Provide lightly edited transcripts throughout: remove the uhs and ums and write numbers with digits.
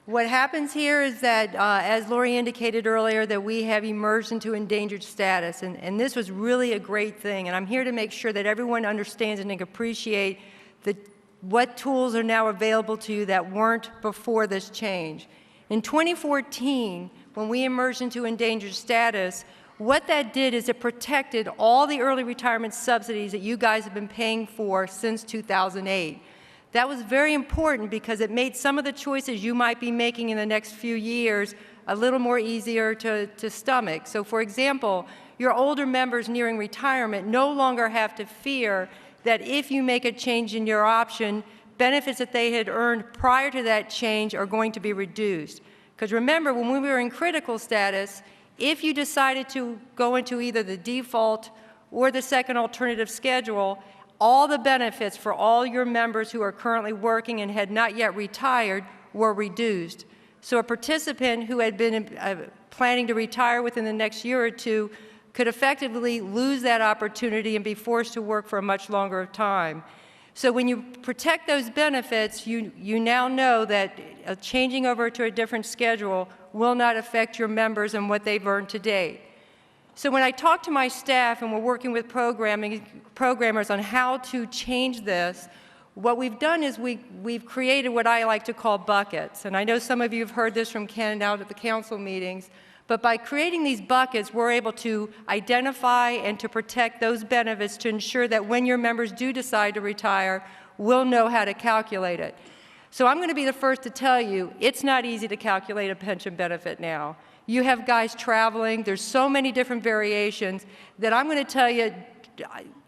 What happens here is that, as Lori indicated earlier, that we have emerged into endangered status, and this was really a great thing. And I'm here to make sure that everyone understands and can appreciate what tools are now available to you that weren't before this change. In 2014, when we emerged into endangered status, what that did is it protected all the early retirement subsidies that you guys have been paying for since 2008. That was very important because it made some of the choices you might be making in the next few years a little more easier to stomach. So for example, your older members nearing retirement no longer have to fear that if you make a change in your option, benefits that they had earned prior to that change are going to be reduced. Because remember, when we were in critical status, if you decided to go into either the default or the second alternative schedule, all the benefits for all your members who are currently working and had not yet retired were reduced. So a participant who had been planning to retire within the next year or two could effectively lose that opportunity and be forced to work for a much longer time. So when you protect those benefits, you now know that changing over to a different schedule will not affect your members and what they've earned to date. So when I talk to my staff and we're working with programmers on how to change this, what we've done is we've created what I like to call buckets. And I know some of you have heard this from Ken out at the council meetings, but by creating these buckets, we're able to identify and to protect those benefits to ensure that when your members do decide to retire, we'll know how to calculate it. So I'm going to be the first to tell you, it's not easy to calculate a pension benefit now. You have guys traveling. There's so many different variations that I'm going to tell you,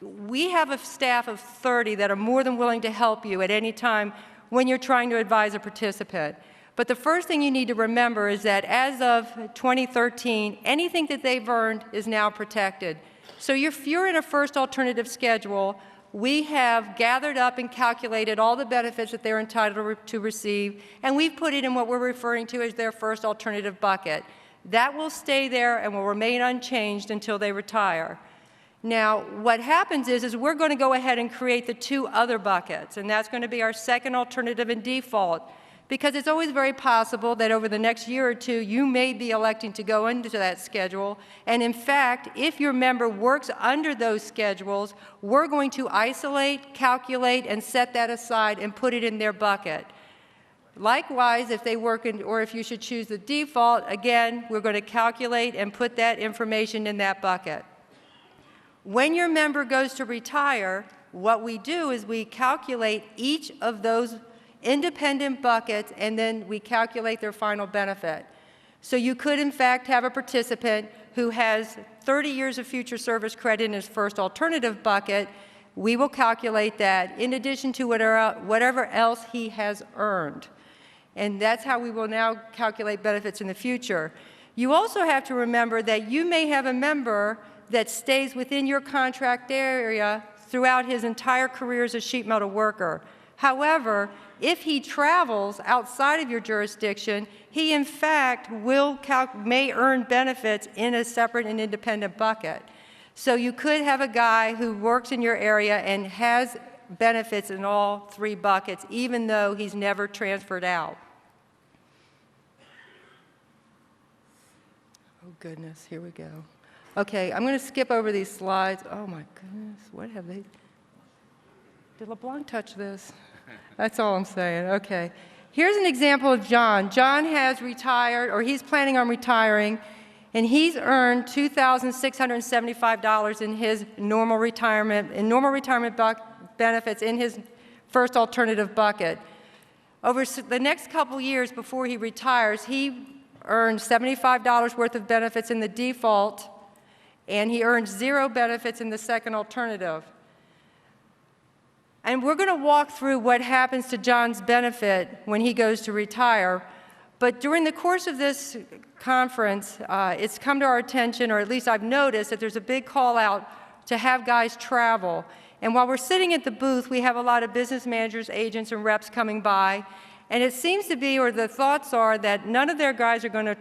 we have a staff of 30 that are more than willing to help you at any time when you're trying to advise a participant. But the first thing you need to remember is that as of 2013, anything that they've earned is now protected. So if you're in a first alternative schedule, we have gathered up and calculated all the benefits that they're entitled to receive, and we've put it in what we're referring to as their first alternative bucket. That will stay there and will remain unchanged until they retire. Now, what happens is we're going to go ahead and create the two other buckets, and that's going to be our second alternative and default, because it's always very possible that over the next year or two, you may be electing to go into that schedule. And in fact, if your member works under those schedules, we're going to isolate, calculate, and set that aside and put it in their bucket. Likewise, if they work in, or if you should choose the default, again, we're going to calculate and put that information in that bucket. When your member goes to retire, what we do is we calculate each of those independent buckets, and then we calculate their final benefit. So you could, in fact, have a participant who has 30 years of future service credit in his first alternative bucket. We will calculate that in addition to whatever else he has earned. And that's how we will now calculate benefits in the future. You also have to remember that you may have a member that stays within your contract area throughout his entire career as a sheet metal worker. However, if he travels outside of your jurisdiction, he in fact may earn benefits in a separate and independent bucket. So you could have a guy who works in your area and has benefits in all three buckets, even though he's never transferred out. Oh goodness, here we go. Okay, I'm going to skip over these slides. Oh my goodness, what have they? Did LeBlanc touch this? That's all I'm saying. Okay. Here's an example of John. John has retired, or he's planning on retiring, and he's earned $2,675 in his normal retirement, benefits in his first alternative bucket. Over the next couple years before he retires, he earned $75 worth of benefits in the default, and he earned 0 benefits in the second alternative. And we're going to walk through what happens to John's benefit when he goes to retire. But during the course of this conference, it's come to our attention, or at least I've noticed, that there's a big call out to have guys travel. And while we're sitting at the booth, we have a lot of business managers, agents, and reps coming by. And it seems to be, or the thoughts are, that none of their guys are going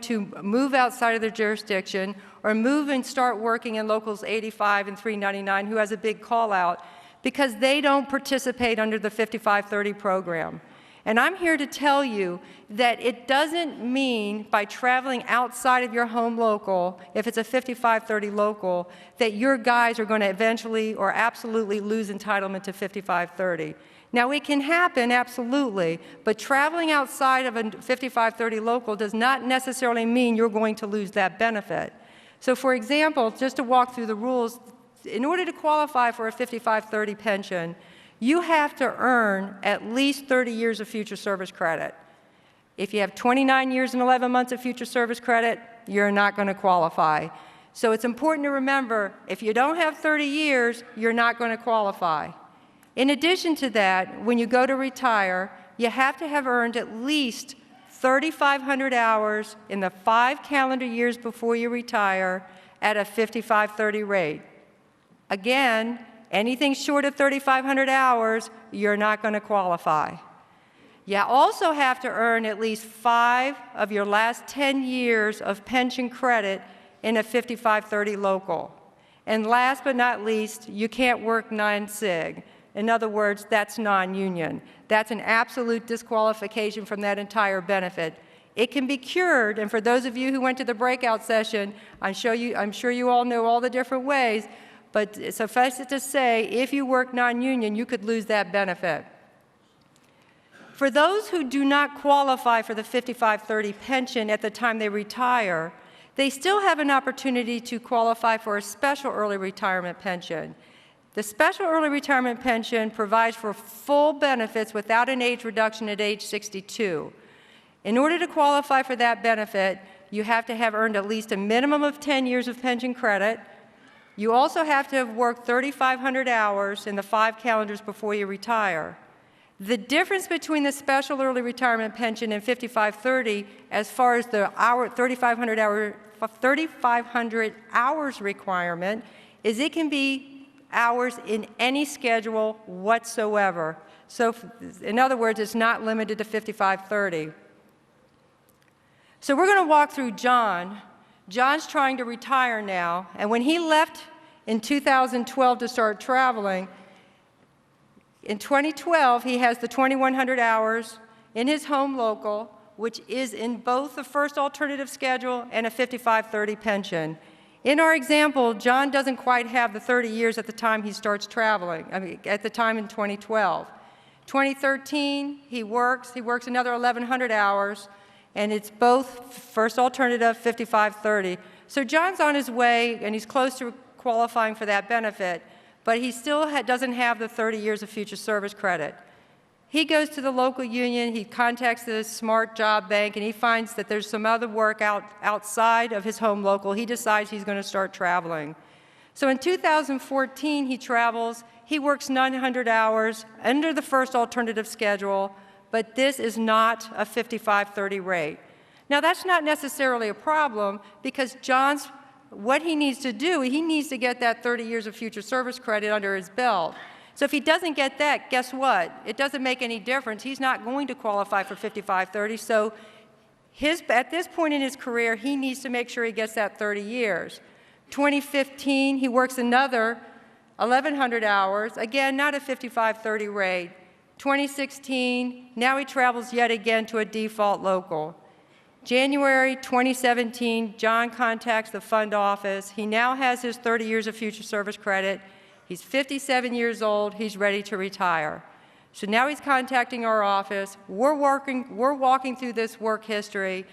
to move outside of their jurisdiction or move and start working in Locals 85 and 399, who has a big call out, because they don't participate under the 5530 program. And I'm here to tell you that it doesn't mean by traveling outside of your home local, if it's a 5530 local, that your guys are going to eventually or absolutely lose entitlement to 5530. Now, it can happen, absolutely, but traveling outside of a 5530 local does not necessarily mean you're going to lose that benefit. So, for example, just to walk through the rules, in order to qualify for a 5530 pension, you have to earn at least 30 years of future service credit. If you have 29 years and 11 months of future service credit, you're not going to qualify. So it's important to remember, if you don't have 30 years, you're not going to qualify. In addition to that, when you go to retire, you have to have earned at least 3,500 hours in the 5 calendar years before you retire at a 5530 rate. Again, anything short of 3,500 hours, you're not going to qualify. You also have to earn at least 5 of your last 10 years of pension credit in a 5530 local. And last but not least, you can't work non-sig. In other words, that's non-union. That's an absolute disqualification from that entire benefit. It can be cured, and for those of you who went to the breakout session, I'm sure you all know all the different ways, but suffice it to say, if you work non-union, you could lose that benefit. For those who do not qualify for the 5530 pension at the time they retire, they still have an opportunity to qualify for a special early retirement pension. The special early retirement pension provides for full benefits without an age reduction at age 62. In order to qualify for that benefit, you have to have earned at least a minimum of 10 years of pension credit. You also have to have worked 3,500 hours in the 5 calendars before you retire. The difference between the special early retirement pension and 5530, as far as the 3,500 hours requirement, is it can be hours in any schedule whatsoever. So, in other words, it's not limited to 5530. So we're going to walk through John. John's trying to retire now, and when he left in 2012 to start traveling, in 2012 he has the 2,100 hours in his home local, which is in both the first alternative schedule and a 5530 pension. In our example, John doesn't quite have the 30 years at the time he starts traveling, at the time in 2012. 2013, he works another 1,100 hours, and it's both first alternative, 5530. So John's on his way, and he's close to qualifying for that benefit, but he still doesn't have the 30 years of future service credit. He goes to the local union, he contacts the Smart Job Bank, and he finds that there's some other work outside of his home local. He decides he's going to start traveling. So in 2014, he travels. He works 900 hours under the first alternative schedule, but this is not a 5530 rate. Now, that's not necessarily a problem because what he needs to do, he needs to get that 30 years of future service credit under his belt. So if he doesn't get that, guess what? It doesn't make any difference. He's not going to qualify for 5530. So at this point in his career, he needs to make sure he gets that 30 years. 2015, he works another 1,100 hours, again, not a 5530 rate. 2016, now he travels yet again to a default local. January 2017, John contacts the fund office. He now has his 30 years of future service credit. He's 57 years old. He's ready to retire. So now he's contacting our office. We're walking through this work history.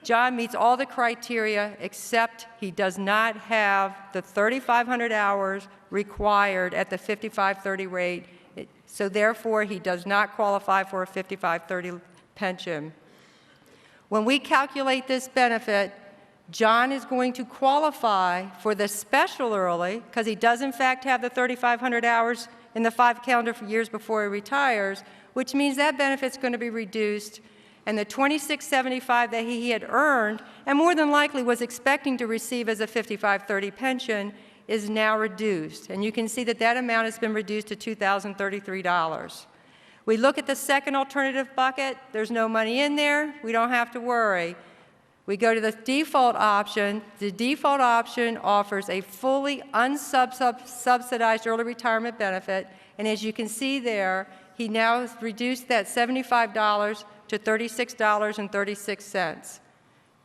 John meets all the criteria, except he does not have the 3,500 hours required at the 5530 rate. So therefore, he does not qualify for a 5530 pension. When we calculate this benefit, John is going to qualify for the special early, because he does in fact have the 3,500 hours in the 5 calendar years before he retires, which means that benefit's going to be reduced, and the $26.75 that he had earned, and more than likely was expecting to receive as a 5530 pension, is now reduced. And you can see that that amount has been reduced to $2,033. We look at the second alternative bucket. There's no money in there. We don't have to worry. We go to the default option. The default option offers a fully unsubsidized early retirement benefit. And as you can see there, he now has reduced that $75 to $36.36.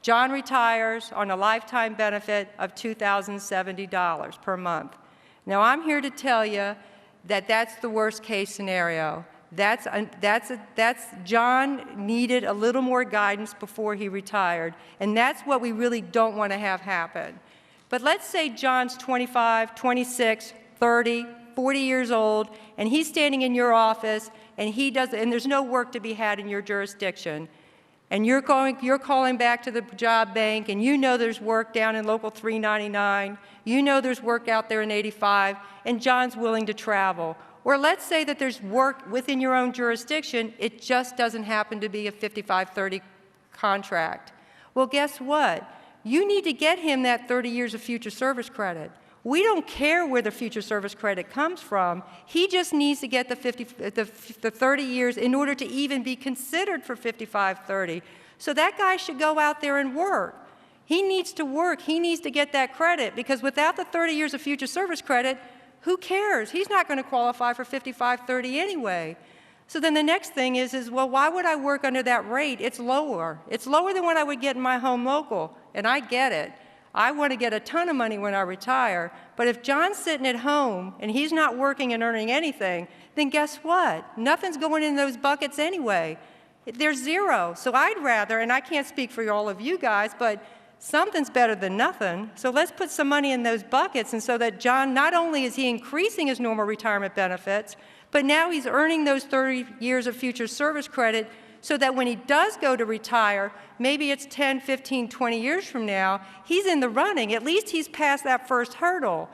John retires on a lifetime benefit of $2,070 per month. Now, I'm here to tell you that that's the worst case scenario. John needed a little more guidance before he retired, and that's what we really don't want to have happen. But let's say John's 25, 26, 30, 40 years old, and he's standing in your office, and there's no work to be had in your jurisdiction. And you're calling back to the job bank, and you know there's work down in Local 399, you know there's work out there in 85, and John's willing to travel. Or let's say that there's work within your own jurisdiction, it just doesn't happen to be a 55-30 contract. Well, guess what? You need to get him that 30 years of future service credit. We don't care where the future service credit comes from. He just needs to get the 30 years in order to even be considered for 55-30. So that guy should go out there and work. He needs to work. He needs to get that credit, because without the 30 years of future service credit, who cares? He's not going to qualify for 55-30 anyway. So then the next thing is, well, why would I work under that rate? It's lower. It's lower than what I would get in my home local, and I get it. I want to get a ton of money when I retire, but if John's sitting at home and he's not working and earning anything, then guess what? Nothing's going in those buckets anyway. There's zero. So I'd rather, and I can't speak for all of you guys, but something's better than nothing. So let's put some money in those buckets, and so that John, not only is he increasing his normal retirement benefits, but now he's earning those 30 years of future service credit, so that when he does go to retire, maybe it's 10, 15, 20 years from now, he's in the running. At least he's past that first hurdle.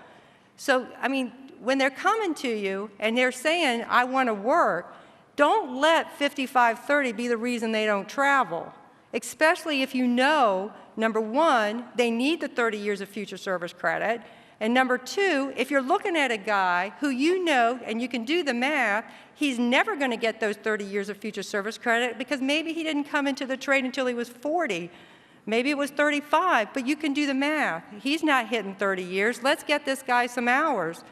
So, I mean, when they're coming to you and they're saying, I want to work, don't let 55-30 be the reason they don't travel, especially if you know, number one, they need the 30 years of future service credit, and number two, if you're looking at a guy who you know, and you can do the math, he's never going to get those 30 years of future service credit because maybe he didn't come into the trade until he was 40. Maybe it was 35, but you can do the math. He's not hitting 30 years. Let's get this guy some hours.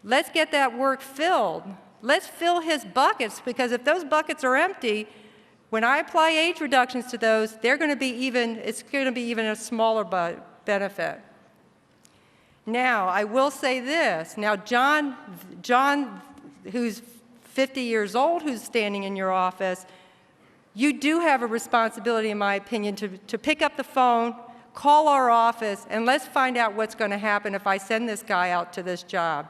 Let's get that work filled. Let's fill his buckets, because if those buckets are empty, when I apply age reductions to those, it's going to be even a smaller benefit. Now, I will say this. Now, John, who's 50 years old, who's standing in your office, you do have a responsibility, in my opinion, to pick up the phone, call our office, and let's find out what's going to happen if I send this guy out to this job.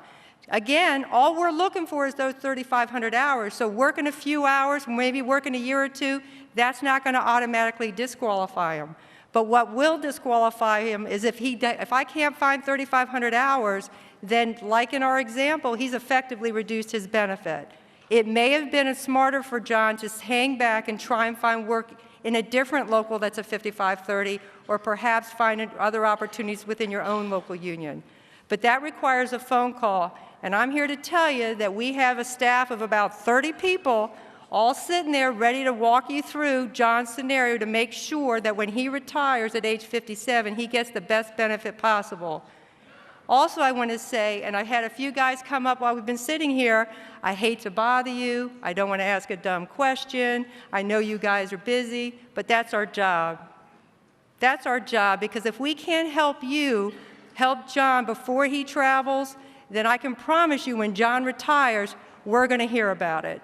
Again, all we're looking for is those 3,500 hours. So working a few hours, maybe working a year or two, that's not going to automatically disqualify him. But what will disqualify him is if I can't find 3,500 hours, then like in our example, he's effectively reduced his benefit. It may have been smarter for John to hang back and try and find work in a different local that's a 55-30, or perhaps find other opportunities within your own local union. But that requires a phone call, and I'm here to tell you that we have a staff of about 30 people all sitting there ready to walk you through John's scenario to make sure that when he retires at age 57, he gets the best benefit possible. Also, I want to say, and I had a few guys come up while we've been sitting here, I hate to bother you, I don't want to ask a dumb question, I know you guys are busy, but that's our job. That's our job, because if we can't help you help John before he travels, then I can promise you when John retires, we're going to hear about it.